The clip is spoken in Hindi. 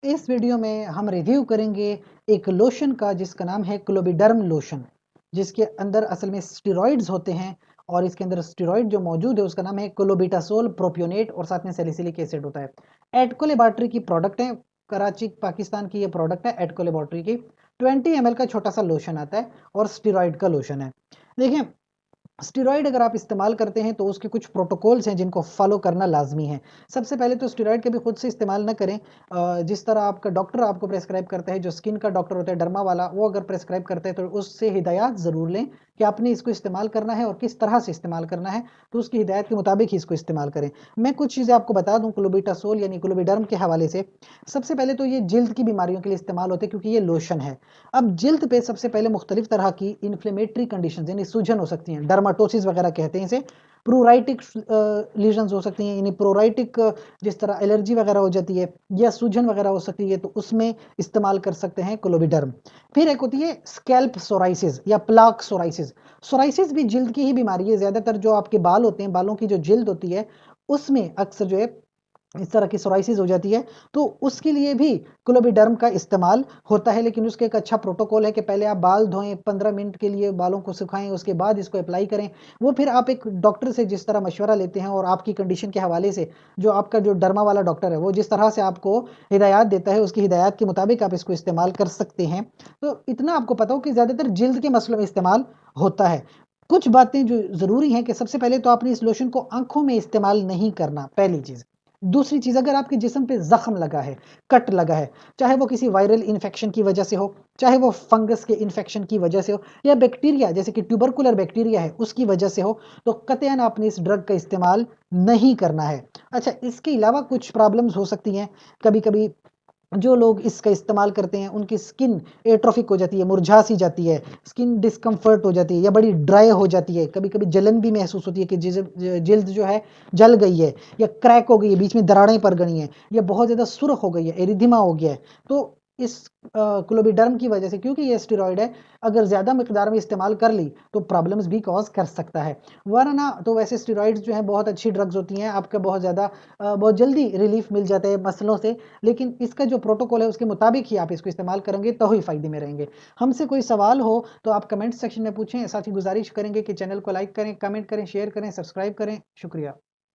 इस वीडियो में हम रिव्यू करेंगे एक लोशन का जिसका नाम है क्लोबिडर्म लोशन, जिसके अंदर असल में स्टेरॉइड्स होते हैं और इसके अंदर स्टेरॉइड जो मौजूद है उसका नाम है क्लोबिटासोल प्रोपियोनेट और साथ में सैलिसिलिक एसिड होता है। एडको लेबोरेटरी की प्रोडक्ट है, कराची पाकिस्तान की ये प्रोडक्ट है एडको लेबोरेटरी की। 20 ml का छोटा सा लोशन आता है और स्टेरॉइड का लोशन है। देखिए, स्टेरॉइड अगर आप इस्तेमाल करते हैं तो उसके कुछ प्रोटोकॉल्स हैं जिनको फॉलो करना लाजमी है। सबसे पहले तो स्टेरॉइड कभी खुद से इस्तेमाल ना करें। जिस तरह आपका डॉक्टर आपको प्रेस्क्राइब करता है, जो स्किन का डॉक्टर होता है डर्मा वाला, वो अगर प्रेस्क्राइब करता है तो उससे हिदायत ज़रूर लें कि आपने इसको इस्तेमाल करना है और किस तरह से इस्तेमाल करना है, तो उसकी हिदायत के मुताबिक ही इसको इस्तेमाल करें। मैं कुछ चीज़ें आपको बता दूँ क्लोबिटासोल यानी क्लोबिडर्म के हवाले से। सबसे पहले तो ये जिल्द की बीमारियों के लिए इस्तेमाल होते हैं क्योंकि ये लोशन है। अब जिल्द पे सबसे पहले मुख्तलिफ तरह की इन्फ्लेमेटरी कंडीशन यानी सूजन हो सकती हैं, डर्माटोसिस वगैरह कहते हैं इसे। प्रोराइटिक लीजन्स हो सकती हैं, यानी प्रोराइटिक जिस तरह एलर्जी वगैरह हो जाती है या सूजन वगैरह हो सकती है, तो उसमें इस्तेमाल कर सकते हैं क्लोबिडर्म। फिर एक होती है स्कैल्प सोराइसिस या प्लाक सोराइसिस। सोराइसिस भी जिल्द की ही बीमारी है। ज़्यादातर जो आपके बाल होते हैं, बालों की जो जिल्द होती है उसमें अक्सर जो है इस तरह की सोराइसिस हो जाती है, तो उसके लिए भी क्लोबिडर्म का इस्तेमाल होता है। लेकिन उसका एक अच्छा प्रोटोकॉल है कि पहले आप बाल धोएं, 15 मिनट के लिए बालों को सुखाएं, उसके बाद इसको अप्लाई करें। वो फिर आप एक डॉक्टर से जिस तरह मशवरा लेते हैं और आपकी कंडीशन के हवाले से जो आपका जो डर्मा वाला डॉक्टर है वो जिस तरह से आपको हिदायत देता है, उसकी हिदायत के मुताबिक आप इसको इस्तेमाल कर सकते हैं। तो इतना आपको पता हो कि ज़्यादातर जिल्द के मसलों में इस्तेमाल होता है। कुछ बातें जो ज़रूरी हैं कि सबसे पहले तो आपने इस लोशन को आंखों में इस्तेमाल नहीं करना, पहली चीज़। दूसरी चीज़, अगर आपके जिस्म पे ज़ख्म लगा है, कट लगा है, चाहे वो किसी वायरल इन्फेक्शन की वजह से हो, चाहे वो फंगस के इन्फेक्शन की वजह से हो या बैक्टीरिया जैसे कि ट्यूबरकुलर बैक्टीरिया है उसकी वजह से हो, तो कतईन आपने इस ड्रग का इस्तेमाल नहीं करना है। अच्छा, इसके अलावा कुछ प्रॉब्लम्स हो सकती हैं। कभी-कभी जो लोग इसका इस्तेमाल करते हैं उनकी स्किन एट्रोफिक हो जाती है, मुरझा सी जाती है, स्किन डिस्कम्फर्ट हो जाती है या बड़ी ड्राई हो जाती है। कभी-कभी जलन भी महसूस होती है कि जिल्द जो है जल गई है या क्रैक हो गई है, बीच में दरारें पड़ गई हैं या बहुत ज़्यादा सुर्ख हो गई है, एरिथ्मा हो गया है। तो इस क्लोबिडर्म की वजह से, क्योंकि ये स्टेरॉइड है, अगर ज़्यादा मिकदार में इस्तेमाल कर ली तो प्रॉब्लम्स भी कॉज कर सकता है। वरना तो वैसे स्टेरॉइड्स जो हैं बहुत अच्छी ड्रग्स होती हैं, आपका बहुत जल्दी रिलीफ मिल जाता है मसलों से। लेकिन इसका जो प्रोटोकॉल है उसके मुताबिक ही आप इसको इस्तेमाल करेंगे तो ही फ़ायदे में रहेंगे। हमसे कोई सवाल हो तो आप कमेंट सेक्शन में पूछें। साथ ही गुजारिश करेंगे कि चैनल को लाइक करें, कमेंट करें, शेयर करें, सब्सक्राइब करें। शुक्रिया।